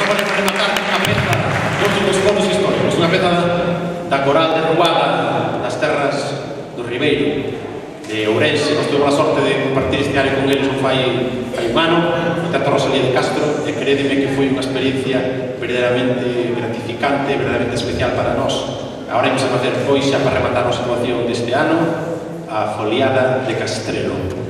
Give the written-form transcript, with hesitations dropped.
pode rematar unha peza dos fondos históricos, unha peza da coral de Ruada, das terras do Ribeiro, de Ourense. Nós tuvemos a sorte de compartir este área con eles non fai un ano, no Teatro Rosalía de Castro, e crédeme que foi unha experiencia verdadeiramente gratificante, verdadeiramente especial para nós. Agora imos a facer, pois, xa para rematar a situación deste ano, a Foliada de Castrelo.